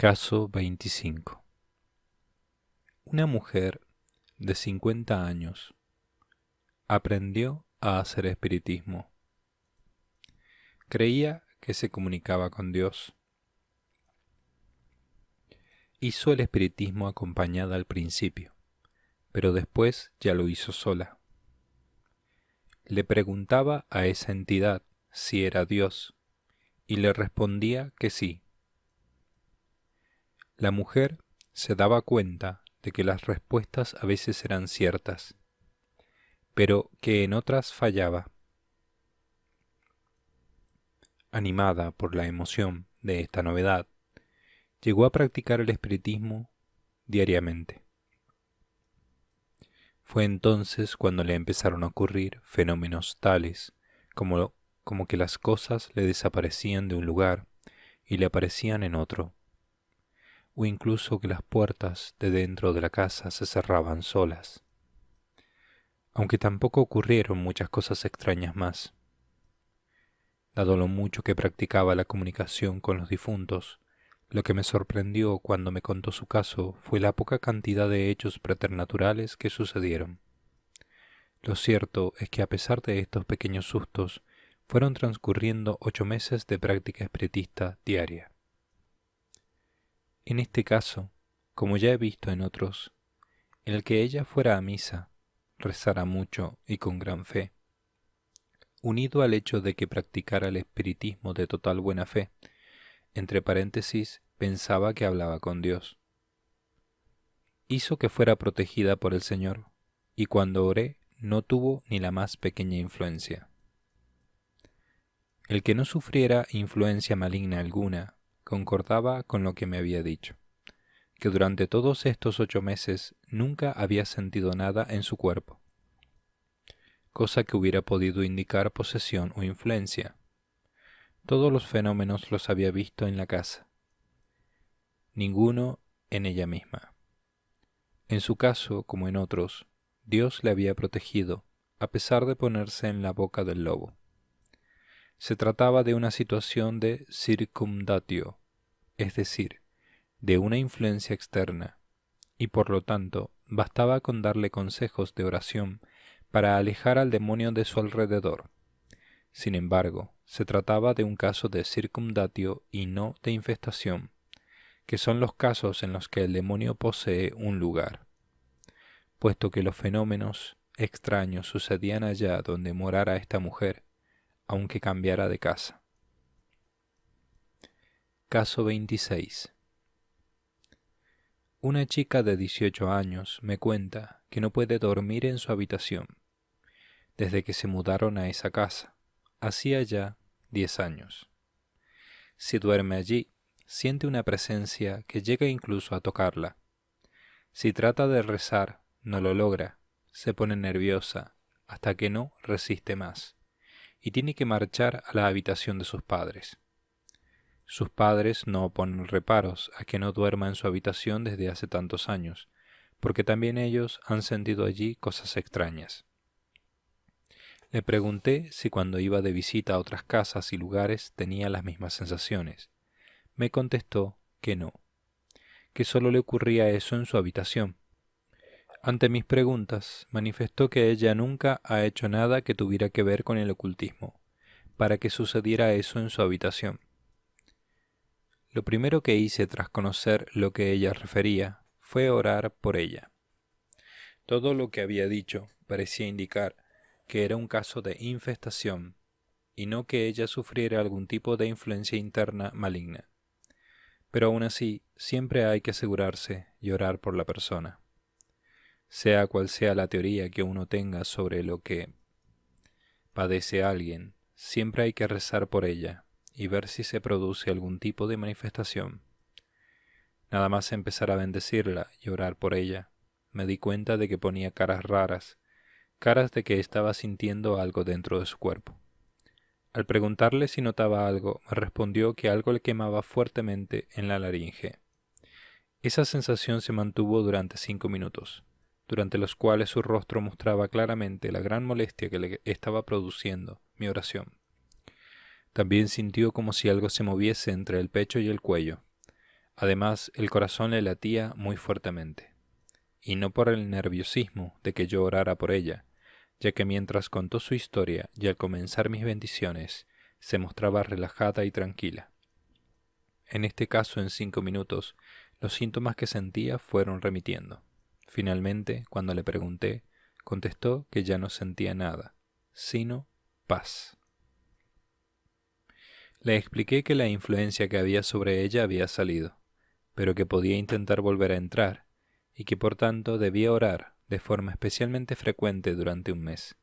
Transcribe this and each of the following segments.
Caso 25. Una mujer de 50 años aprendió a hacer espiritismo. Creía que se comunicaba con Dios. Hizo el espiritismo acompañada al principio, pero después ya lo hizo sola. Le preguntaba a esa entidad si era Dios y le respondía que sí. La mujer se daba cuenta de que las respuestas a veces eran ciertas, pero que en otras fallaba. Animada por la emoción de esta novedad, llegó a practicar el espiritismo diariamente. Fue entonces cuando le empezaron a ocurrir fenómenos tales como que las cosas le desaparecían de un lugar y le aparecían en otro, o incluso que las puertas de dentro de la casa se cerraban solas, aunque tampoco ocurrieron muchas cosas extrañas más. Dado lo mucho que practicaba la comunicación con los difuntos, lo que me sorprendió cuando me contó su caso fue la poca cantidad de hechos preternaturales que sucedieron. Lo cierto es que a pesar de estos pequeños sustos, fueron transcurriendo 8 meses de práctica espiritista diaria. En este caso, como ya he visto en otros, en el que ella fuera a misa, rezara mucho y con gran fe, unido al hecho de que practicara el espiritismo de total buena fe, entre paréntesis, pensaba que hablaba con Dios. Hizo que fuera protegida por el Señor, y cuando oré no tuvo ni la más pequeña influencia. El que no sufriera influencia maligna alguna concordaba con lo que me había dicho, que durante todos estos 8 meses nunca había sentido nada en su cuerpo, cosa que hubiera podido indicar posesión o influencia. Todos los fenómenos los había visto en la casa, ninguno en ella misma. En su caso, como en otros, Dios le había protegido, a pesar de ponerse en la boca del lobo. Se trataba de una situación de circumdatio, es decir, de una influencia externa, y por lo tanto bastaba con darle consejos de oración para alejar al demonio de su alrededor. Sin embargo, se trataba de un caso de circumdatio y no de infestación, que son los casos en los que el demonio posee un lugar. Puesto que los fenómenos extraños sucedían allá donde morara esta mujer, aunque cambiara de casa. Caso 26. Una chica de 18 años me cuenta que no puede dormir en su habitación desde que se mudaron a esa casa, hacía ya 10 años. Si duerme allí, siente una presencia que llega incluso a tocarla. Si trata de rezar, no lo logra, se pone nerviosa hasta que no resiste más y tiene que marchar a la habitación de sus padres. Sus padres no oponen reparos a que no duerma en su habitación desde hace tantos años, porque también ellos han sentido allí cosas extrañas. Le pregunté si cuando iba de visita a otras casas y lugares tenía las mismas sensaciones. Me contestó que no, que solo le ocurría eso en su habitación. Ante mis preguntas, manifestó que ella nunca ha hecho nada que tuviera que ver con el ocultismo, para que sucediera eso en su habitación. Lo primero que hice tras conocer lo que ella refería fue orar por ella. Todo lo que había dicho parecía indicar que era un caso de infestación y no que ella sufriera algún tipo de influencia interna maligna. Pero aún así, siempre hay que asegurarse y orar por la persona. Sea cual sea la teoría que uno tenga sobre lo que padece alguien, siempre hay que rezar por ella y ver si se produce algún tipo de manifestación. Nada más empezar a bendecirla y orar por ella, me di cuenta de que ponía caras raras, caras de que estaba sintiendo algo dentro de su cuerpo. Al preguntarle si notaba algo, me respondió que algo le quemaba fuertemente en la laringe. Esa sensación se mantuvo durante 5 minutos, durante los cuales su rostro mostraba claramente la gran molestia que le estaba produciendo mi oración. También sintió como si algo se moviese entre el pecho y el cuello. Además, el corazón le latía muy fuertemente, y no por el nerviosismo de que yo orara por ella, ya que mientras contó su historia y al comenzar mis bendiciones, se mostraba relajada y tranquila. En este caso, en 5 minutos, los síntomas que sentía fueron remitiendo. Finalmente, cuando le pregunté, contestó que ya no sentía nada, sino paz. Le expliqué que la influencia que había sobre ella había salido, pero que podía intentar volver a entrar, y que por tanto debía orar de forma especialmente frecuente durante un mes.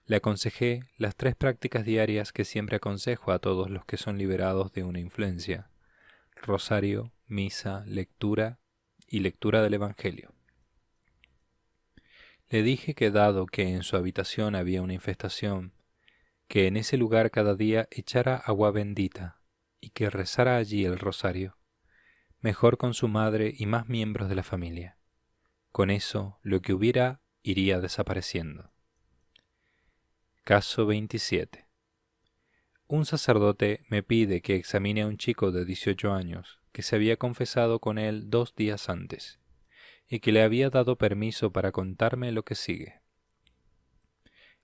Le aconsejé las 3 prácticas diarias que siempre aconsejo a todos los que son liberados de una influencia: rosario, misa, lectura y lectura del Evangelio. Le dije que dado que en su habitación había una infestación, que en ese lugar cada día echara agua bendita y que rezara allí el rosario, mejor con su madre y más miembros de la familia. Con eso lo que hubiera iría desapareciendo. Caso 27. Un sacerdote me pide que examine a un chico de 18 años que se había confesado con él 2 días antes y que le había dado permiso para contarme lo que sigue.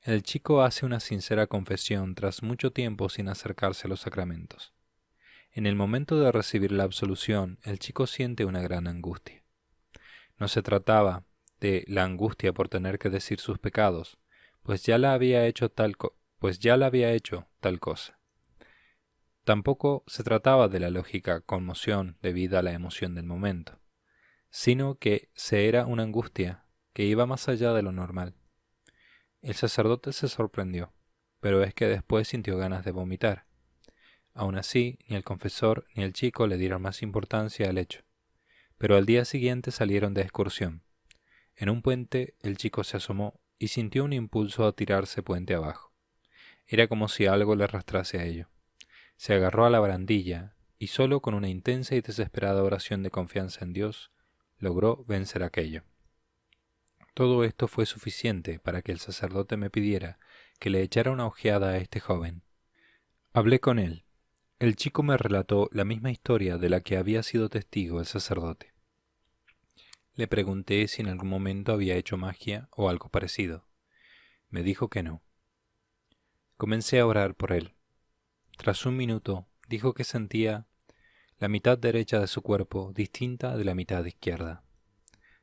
El chico hace una sincera confesión tras mucho tiempo sin acercarse a los sacramentos. En el momento de recibir la absolución, el chico siente una gran angustia. No se trataba de la angustia por tener que decir sus pecados, pues ya la había hecho tal cosa. Tampoco se trataba de la lógica conmoción debida a la emoción del momento, sino que se era una angustia que iba más allá de lo normal. El sacerdote se sorprendió, pero es que después sintió ganas de vomitar. Aún así, ni el confesor ni el chico le dieron más importancia al hecho, pero al día siguiente salieron de excursión. En un puente el chico se asomó y sintió un impulso a tirarse puente abajo. Era como si algo le arrastrase a ello. Se agarró a la barandilla y solo con una intensa y desesperada oración de confianza en Dios logró vencer aquello. Todo esto fue suficiente para que el sacerdote me pidiera que le echara una ojeada a este joven. Hablé con él. El chico me relató la misma historia de la que había sido testigo el sacerdote. Le pregunté si en algún momento había hecho magia o algo parecido. Me dijo que no. Comencé a orar por él. Tras un minuto, dijo que sentía la mitad derecha de su cuerpo distinta de la mitad izquierda.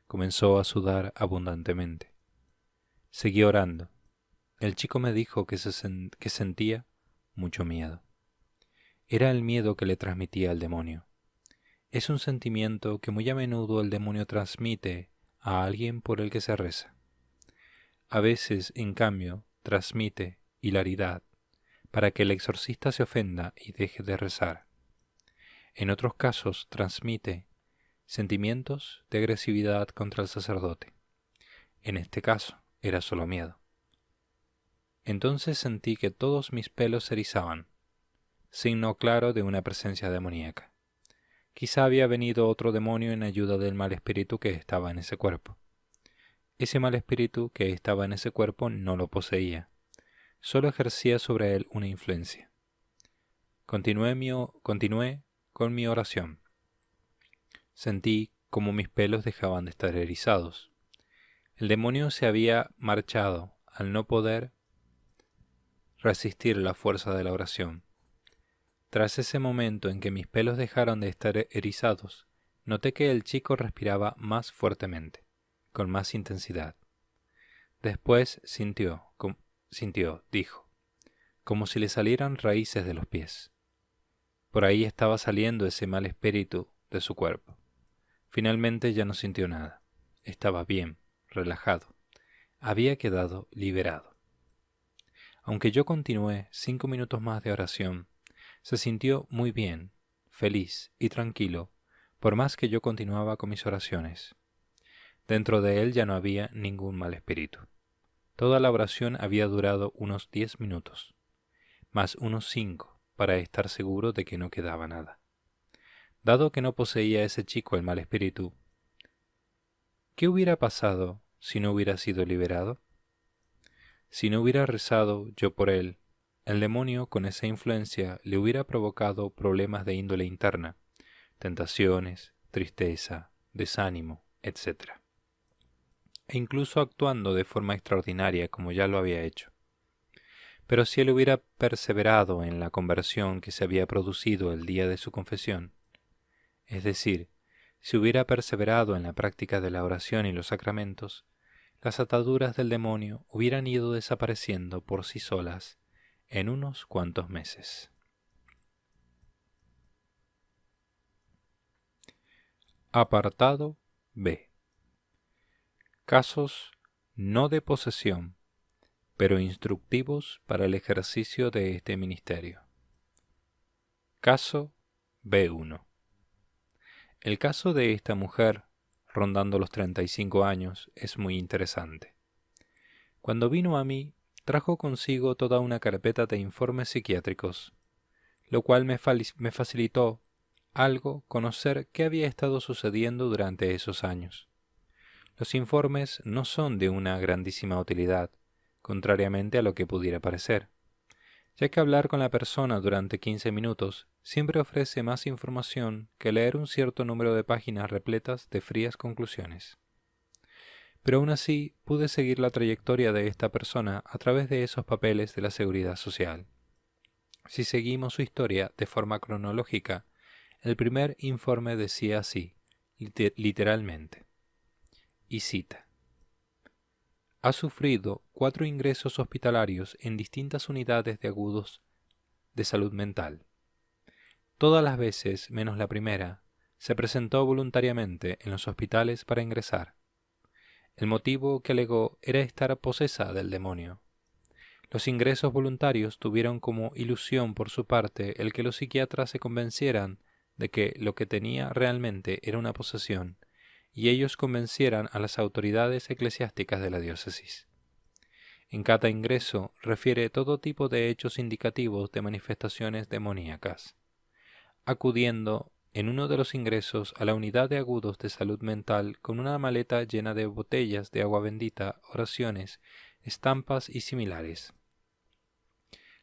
Comenzó a sudar abundantemente. Seguí orando. El chico me dijo que sentía mucho miedo. Era el miedo que le transmitía el demonio. Es un sentimiento que muy a menudo el demonio transmite a alguien por el que se reza. A veces, en cambio, transmite hilaridad para que el exorcista se ofenda y deje de rezar. En otros casos transmite sentimientos de agresividad contra el sacerdote. En este caso, era solo miedo. Entonces sentí que todos mis pelos se erizaban, signo claro de una presencia demoníaca. Quizá había venido otro demonio en ayuda del mal espíritu que estaba en ese cuerpo. Ese mal espíritu que estaba en ese cuerpo no lo poseía, solo ejercía sobre él una influencia. Continué con mi oración. Sentí como mis pelos dejaban de estar erizados. El demonio se había marchado al no poder resistir la fuerza de la oración. Tras ese momento en que mis pelos dejaron de estar erizados, noté que el chico respiraba más fuertemente, con más intensidad. Después dijo, como si le salieran raíces de los pies. Por ahí estaba saliendo ese mal espíritu de su cuerpo. Finalmente ya no sintió nada. Estaba bien, relajado. Había quedado liberado. Aunque yo continué 5 minutos más de oración, se sintió muy bien, feliz y tranquilo, por más que yo continuaba con mis oraciones. Dentro de él ya no había ningún mal espíritu. Toda la oración había durado unos 10 minutos, más unos 5 para estar seguro de que no quedaba nada. Dado que no poseía ese chico el mal espíritu, ¿qué hubiera pasado si no hubiera sido liberado? Si no hubiera rezado yo por él, el demonio con esa influencia le hubiera provocado problemas de índole interna, tentaciones, tristeza, desánimo, etc. E incluso actuando de forma extraordinaria como ya lo había hecho. Pero si él hubiera perseverado en la conversión que se había producido el día de su confesión, es decir, si hubiera perseverado en la práctica de la oración y los sacramentos, las ataduras del demonio hubieran ido desapareciendo por sí solas en unos cuantos meses. Apartado B. Casos no de posesión, pero instructivos para el ejercicio de este ministerio. Caso B1. El caso de esta mujer, rondando los 35 años, es muy interesante. Cuando vino a mí, trajo consigo toda una carpeta de informes psiquiátricos, lo cual me facilitó algo conocer qué había estado sucediendo durante esos años. Los informes no son de una grandísima utilidad, contrariamente a lo que pudiera parecer, ya que hablar con la persona durante 15 minutos siempre ofrece más información que leer un cierto número de páginas repletas de frías conclusiones. Pero aún así pude seguir la trayectoria de esta persona a través de esos papeles de la Seguridad Social. Si seguimos su historia de forma cronológica, el primer informe decía así, literalmente, y cita: ha sufrido 4 ingresos hospitalarios en distintas unidades de agudos de salud mental. Todas las veces, menos la primera, se presentó voluntariamente en los hospitales para ingresar. El motivo que alegó era estar posesa del demonio. Los ingresos voluntarios tuvieron como ilusión por su parte el que los psiquiatras se convencieran de que lo que tenía realmente era una posesión, y ellos convencieran a las autoridades eclesiásticas de la diócesis. En cada ingreso refiere todo tipo de hechos indicativos de manifestaciones demoníacas. Acudiendo en uno de los ingresos a la unidad de agudos de salud mental con una maleta llena de botellas de agua bendita, oraciones, estampas y similares.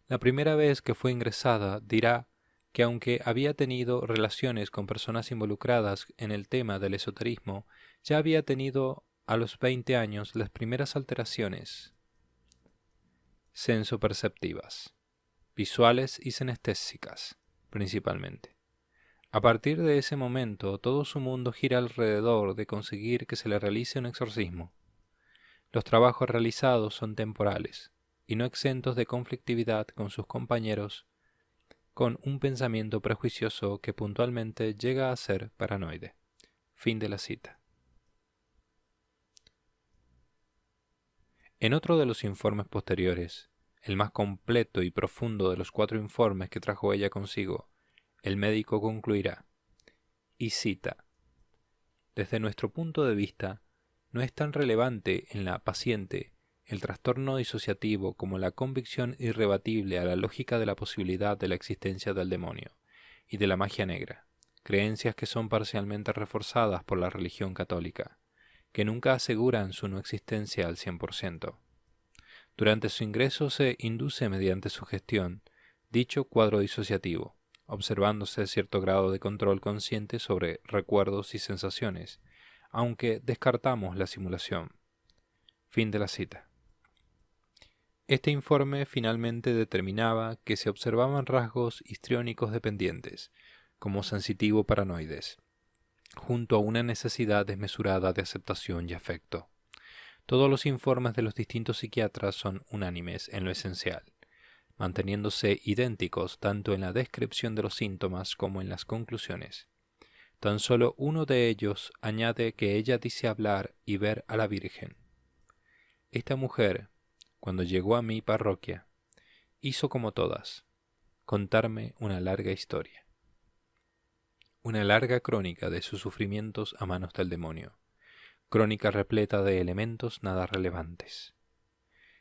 La primera vez que fue ingresada dirá que aunque había tenido relaciones con personas involucradas en el tema del esoterismo, ya había tenido a los 20 años las primeras alteraciones sensoperceptivas, visuales y sinestésicas, principalmente. A partir de ese momento, todo su mundo gira alrededor de conseguir que se le realice un exorcismo. Los trabajos realizados son temporales y no exentos de conflictividad con sus compañeros, con un pensamiento prejuicioso que puntualmente llega a ser paranoide. Fin de la cita. En otro de los informes posteriores, el más completo y profundo de los 4 informes que trajo ella consigo, el médico concluirá, y cita: desde nuestro punto de vista, no es tan relevante en la paciente el trastorno disociativo como la convicción irrebatible a la lógica de la posibilidad de la existencia del demonio y de la magia negra, creencias que son parcialmente reforzadas por la religión católica, que nunca aseguran su no existencia al 100%. Durante su ingreso se induce mediante sugestión dicho cuadro disociativo, observándose cierto grado de control consciente sobre recuerdos y sensaciones, aunque descartamos la simulación. Fin de la cita. Este informe finalmente determinaba que se observaban rasgos histriónicos dependientes, como sensitivo-paranoides, junto a una necesidad desmesurada de aceptación y afecto. Todos los informes de los distintos psiquiatras son unánimes en lo esencial, manteniéndose idénticos tanto en la descripción de los síntomas como en las conclusiones. Tan solo uno de ellos añade que ella dice hablar y ver a la Virgen. Esta mujer, cuando llegó a mi parroquia, hizo como todas, contarme una larga historia, una larga crónica de sus sufrimientos a manos del demonio, crónica repleta de elementos nada relevantes.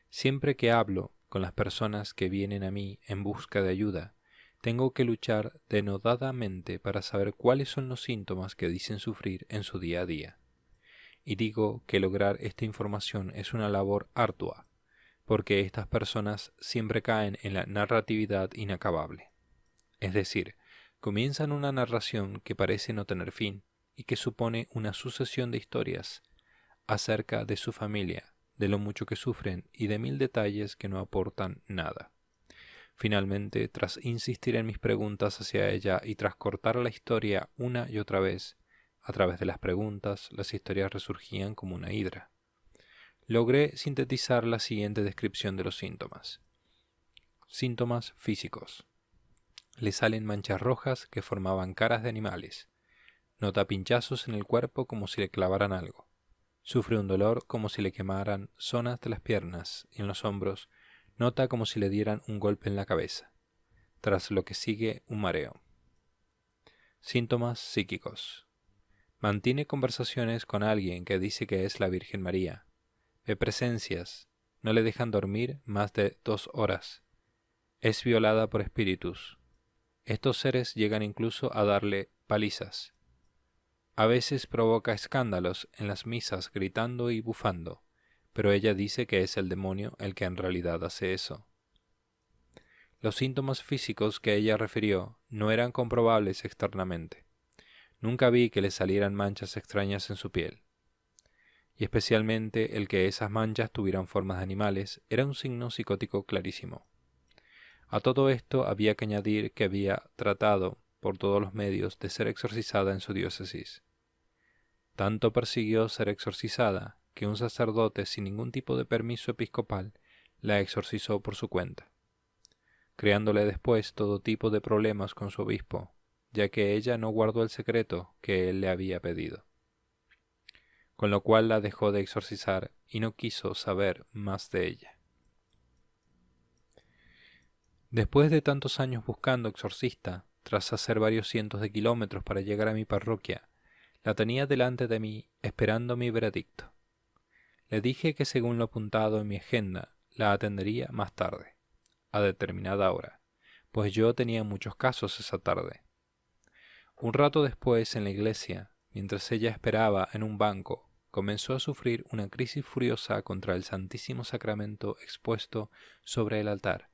Siempre que hablo con las personas que vienen a mí en busca de ayuda, tengo que luchar denodadamente para saber cuáles son los síntomas que dicen sufrir en su día a día. Y digo que lograr esta información es una labor ardua, porque estas personas siempre caen en la narratividad inacabable. Es decir, Comienzan una narración que parece no tener fin y que supone una sucesión de historias acerca de su familia, de lo mucho que sufren y de 1000 detalles que no aportan nada. Finalmente, tras insistir en mis preguntas hacia ella y tras cortar la historia una y otra vez, a través de las preguntas, las historias resurgían como una hidra. Logré sintetizar la siguiente descripción de los síntomas. Síntomas físicos. Le salen manchas rojas que formaban caras de animales. Nota pinchazos en el cuerpo como si le clavaran algo. Sufre un dolor como si le quemaran zonas de las piernas y en los hombros. Nota como si le dieran un golpe en la cabeza, tras lo que sigue un mareo. Síntomas psíquicos. Mantiene conversaciones con alguien que dice que es la Virgen María. Ve presencias. No le dejan dormir más de 2 horas. Es violada por espíritus. Estos seres llegan incluso a darle palizas. A veces provoca escándalos en las misas gritando y bufando, pero ella dice que es el demonio el que en realidad hace eso. Los síntomas físicos que ella refirió no eran comprobables externamente. Nunca vi que le salieran manchas extrañas en su piel. Y especialmente el que esas manchas tuvieran formas de animales era un signo psicótico clarísimo. A todo esto había que añadir que había tratado, por todos los medios, de ser exorcizada en su diócesis. Tanto persiguió ser exorcizada que un sacerdote sin ningún tipo de permiso episcopal la exorcizó por su cuenta, creándole después todo tipo de problemas con su obispo, ya que ella no guardó el secreto que él le había pedido, con lo cual la dejó de exorcizar y no quiso saber más de ella. Después de tantos años buscando exorcista, tras hacer varios cientos de kilómetros para llegar a mi parroquia, la tenía delante de mí esperando mi veredicto. Le dije que según lo apuntado en mi agenda, la atendería más tarde, a determinada hora, pues yo tenía muchos casos esa tarde. Un rato después, en la iglesia, mientras ella esperaba en un banco, comenzó a sufrir una crisis furiosa contra el Santísimo Sacramento expuesto sobre el altar.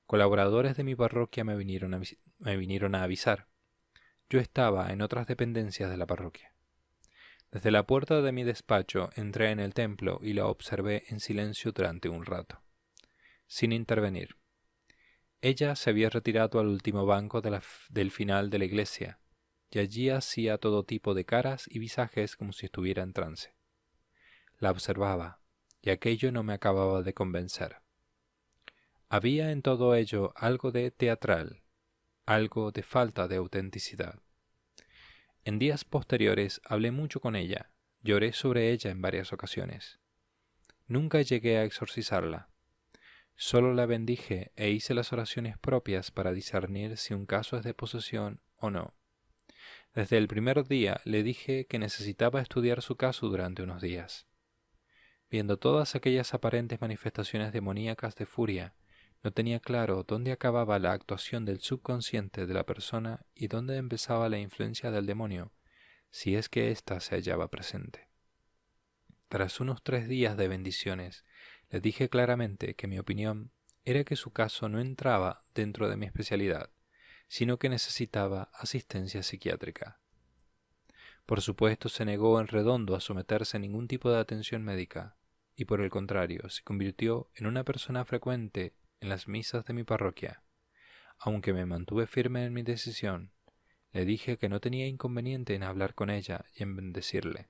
Colaboradores de mi parroquia me vinieron a avisar. Yo estaba en otras dependencias de la parroquia. Desde la puerta de mi despacho entré en el templo y la observé en silencio durante un rato, sin intervenir. Ella se había retirado al último banco del final de la iglesia, y allí hacía todo tipo de caras y visajes como si estuviera en trance. La observaba, y aquello no me acababa de convencer. Había en todo ello algo de teatral, algo de falta de autenticidad. En días posteriores hablé mucho con ella, lloré sobre ella en varias ocasiones. Nunca llegué a exorcizarla. Solo la bendije e hice las oraciones propias para discernir si un caso es de posesión o no. Desde el primer día le dije que necesitaba estudiar su caso durante unos días. Viendo todas aquellas aparentes manifestaciones demoníacas de furia, no tenía claro dónde acababa la actuación del subconsciente de la persona y dónde empezaba la influencia del demonio, si es que ésta se hallaba presente. Tras unos 3 días de bendiciones, le dije claramente que mi opinión era que su caso no entraba dentro de mi especialidad, sino que necesitaba asistencia psiquiátrica. Por supuesto, se negó en redondo a someterse a ningún tipo de atención médica, y por el contrario, se convirtió en una persona frecuente en las misas de mi parroquia. Aunque me mantuve firme en mi decisión, le dije que no tenía inconveniente en hablar con ella y en bendecirle.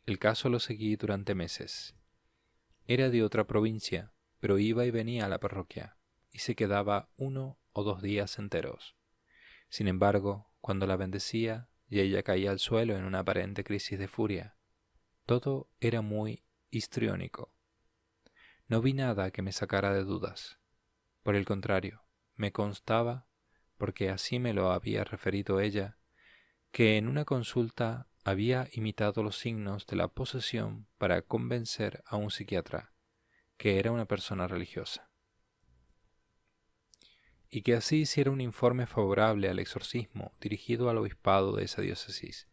El caso lo seguí durante meses. Era de otra provincia, pero iba y venía a la parroquia, y se quedaba 1 o 2 días enteros. Sin embargo, cuando la bendecía y ella caía al suelo en una aparente crisis de furia, todo era muy histriónico. No vi nada que me sacara de dudas. Por el contrario, me constaba, porque así me lo había referido ella, que en una consulta había imitado los signos de la posesión para convencer a un psiquiatra, que era una persona religiosa, y que así hiciera un informe favorable al exorcismo dirigido al obispado de esa diócesis.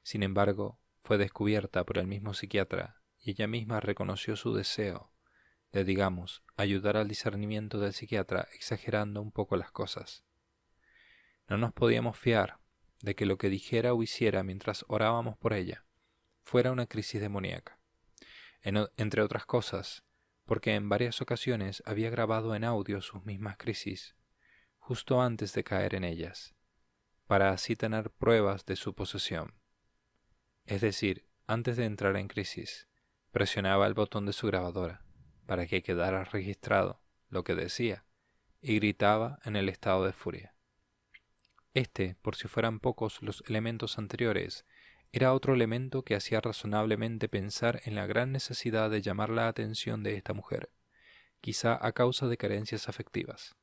Sin embargo, fue descubierta por el mismo psiquiatra y ella misma reconoció su deseo de, digamos, ayudar al discernimiento del psiquiatra exagerando un poco las cosas. No nos podíamos fiar de que lo que dijera o hiciera mientras orábamos por ella fuera una crisis demoníaca. Entre otras cosas, porque en varias ocasiones había grabado en audio sus mismas crisis, justo antes de caer en ellas, para así tener pruebas de su posesión. Es decir, antes de entrar en crisis, presionaba el botón de su grabadora para que quedara registrado lo que decía y gritaba en el estado de furia. Por si fueran pocos los elementos anteriores, era otro elemento que hacía razonablemente pensar en la gran necesidad de llamar la atención de esta mujer, quizá a causa de carencias afectivas.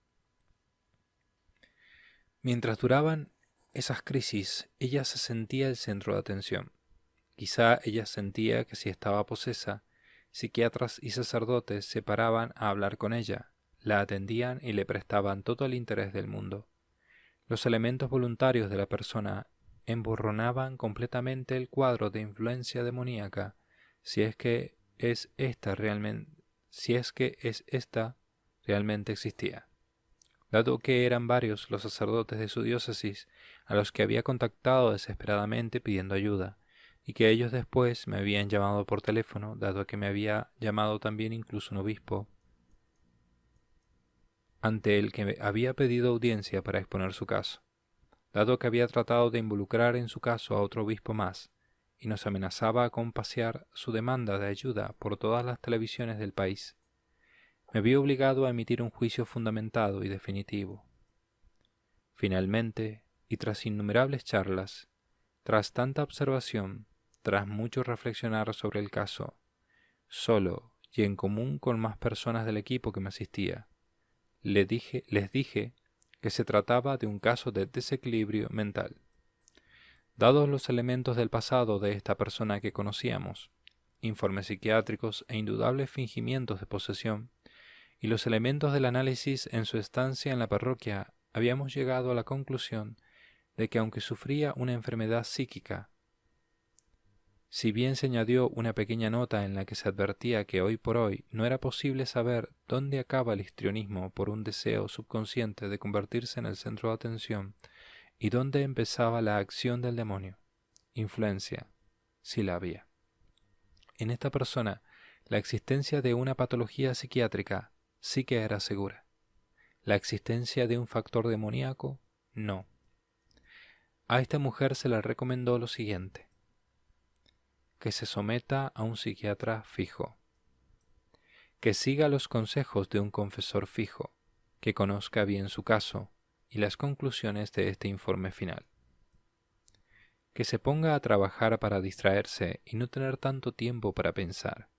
Mientras duraban esas crisis, ella se sentía el centro de atención. Quizá ella sentía que si estaba posesa, psiquiatras y sacerdotes se paraban a hablar con ella, la atendían y le prestaban todo el interés del mundo. Los elementos voluntarios de la persona emborronaban completamente el cuadro de influencia demoníaca, si es que esta realmente existía. Dado que eran varios los sacerdotes de su diócesis a los que había contactado desesperadamente pidiendo ayuda, y que ellos después me habían llamado por teléfono, dado que me había llamado también incluso un obispo, ante el que había pedido audiencia para exponer su caso, dado que había tratado de involucrar en su caso a otro obispo más, y nos amenazaba con pasear su demanda de ayuda por todas las televisiones del país, me vi obligado a emitir un juicio fundamentado y definitivo. Finalmente, y tras innumerables charlas, tras tanta observación, tras mucho reflexionar sobre el caso, solo y en común con más personas del equipo que me asistía, les dije que se trataba de un caso de desequilibrio mental. Dados los elementos del pasado de esta persona que conocíamos, informes psiquiátricos e indudables fingimientos de posesión, y los elementos del análisis en su estancia en la parroquia, habíamos llegado a la conclusión de que aunque sufría una enfermedad psíquica, si bien se añadió una pequeña nota en la que se advertía que hoy por hoy no era posible saber dónde acaba el histrionismo por un deseo subconsciente de convertirse en el centro de atención y dónde empezaba la acción del demonio, influencia, si la había. En esta persona, la existencia de una patología psiquiátrica sí que era segura. La existencia de un factor demoníaco, no. A esta mujer se le recomendó lo siguiente: que se someta a un psiquiatra fijo, que siga los consejos de un confesor fijo, que conozca bien su caso y las conclusiones de este informe final, que se ponga a trabajar para distraerse y no tener tanto tiempo para pensar,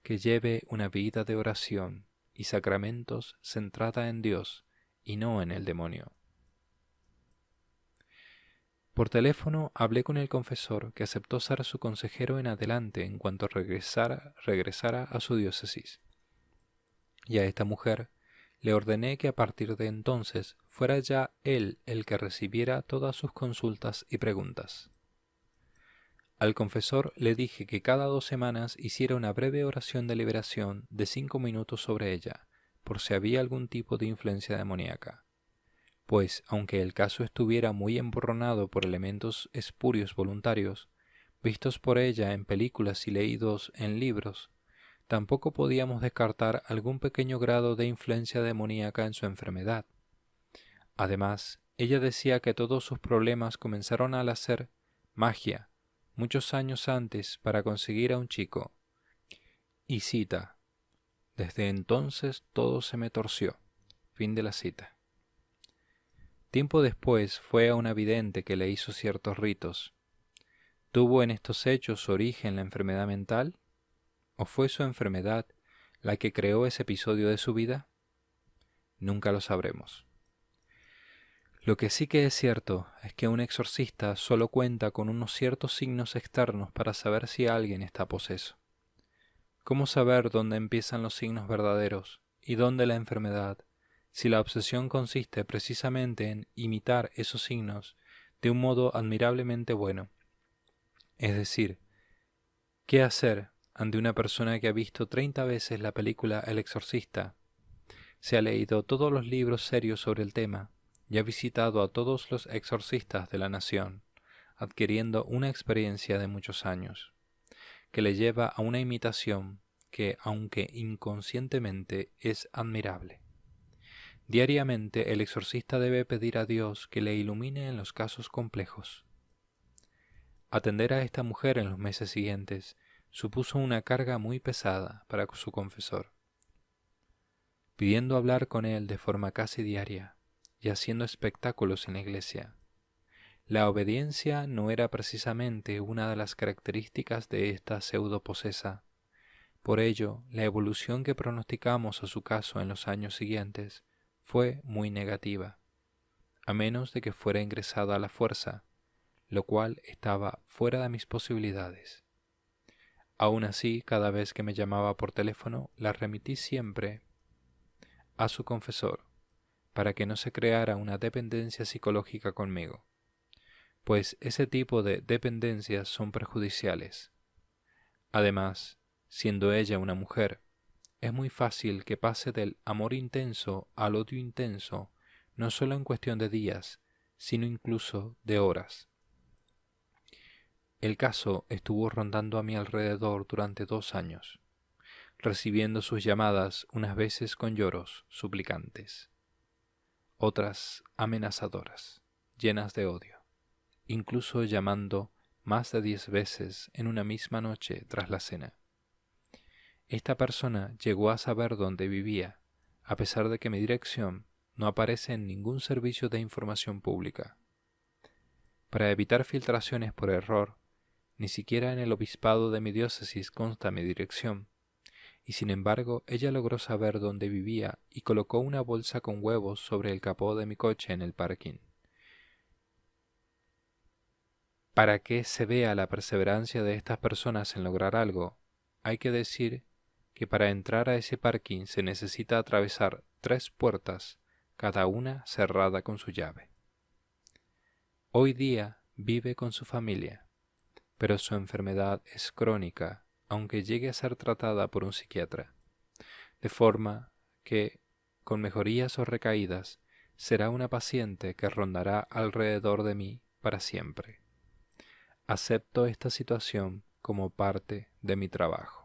que lleve una vida de oración y sacramentos centrada en Dios y no en el demonio. Por teléfono hablé con el confesor, que aceptó ser su consejero en adelante en cuanto regresara a su diócesis. Y a esta mujer le ordené que a partir de entonces fuera ya él el que recibiera todas sus consultas y preguntas. Al confesor le dije que cada 2 semanas hiciera una breve oración de liberación de 5 minutos sobre ella, por si había algún tipo de influencia demoníaca. Pues, aunque el caso estuviera muy emborronado por elementos espurios voluntarios, vistos por ella en películas y leídos en libros, tampoco podíamos descartar algún pequeño grado de influencia demoníaca en su enfermedad. Además, ella decía que todos sus problemas comenzaron al hacer magia muchos años antes para conseguir a un chico. Y cita: desde entonces todo se me torció. Fin de la cita. Tiempo después fue a una vidente que le hizo ciertos ritos. ¿Tuvo en estos hechos su origen la enfermedad mental? ¿O fue su enfermedad la que creó ese episodio de su vida? Nunca lo sabremos. Lo que sí que es cierto es que un exorcista solo cuenta con unos ciertos signos externos para saber si alguien está poseso. ¿Cómo saber dónde empiezan los signos verdaderos y dónde la enfermedad, si la obsesión consiste precisamente en imitar esos signos de un modo admirablemente bueno? Es decir, ¿qué hacer ante una persona que ha visto 30 veces la película El Exorcista, se ha leído todos los libros serios sobre el tema y ha visitado a todos los exorcistas de la nación, adquiriendo una experiencia de muchos años, que le lleva a una imitación que, aunque inconscientemente, es admirable. Diariamente el exorcista debe pedir a Dios que le ilumine en los casos complejos. Atender a esta mujer en los meses siguientes supuso una carga muy pesada para su confesor, pidiendo hablar con él de forma casi diaria y haciendo espectáculos en la iglesia. La obediencia no era precisamente una de las características de esta pseudoposesa. Por ello, la evolución que pronosticamos a su caso en los años siguientes fue muy negativa, a menos de que fuera ingresada a la fuerza, lo cual estaba fuera de mis posibilidades. Aún así, cada vez que me llamaba por teléfono, la remití siempre a su confesor, para que no se creara una dependencia psicológica conmigo, pues ese tipo de dependencias son perjudiciales. Además, siendo ella una mujer, es muy fácil que pase del amor intenso al odio intenso, no solo en cuestión de días, sino incluso de horas. El caso estuvo rondando a mi alrededor durante 2 años, recibiendo sus llamadas unas veces con lloros suplicantes, otras amenazadoras, llenas de odio, incluso llamando más de 10 veces en una misma noche tras la cena. Esta persona llegó a saber dónde vivía, a pesar de que mi dirección no aparece en ningún servicio de información pública. Para evitar filtraciones por error, ni siquiera en el obispado de mi diócesis consta mi dirección, y sin embargo ella logró saber dónde vivía y colocó una bolsa con huevos sobre el capó de mi coche en el parking. Para que se vea la perseverancia de estas personas en lograr algo, hay que decir que para entrar a ese parking se necesita atravesar 3 puertas, cada una cerrada con su llave. Hoy día vive con su familia, pero su enfermedad es crónica, aunque llegue a ser tratada por un psiquiatra, de forma que, con mejorías o recaídas, será una paciente que rondará alrededor de mí para siempre. Acepto esta situación como parte de mi trabajo.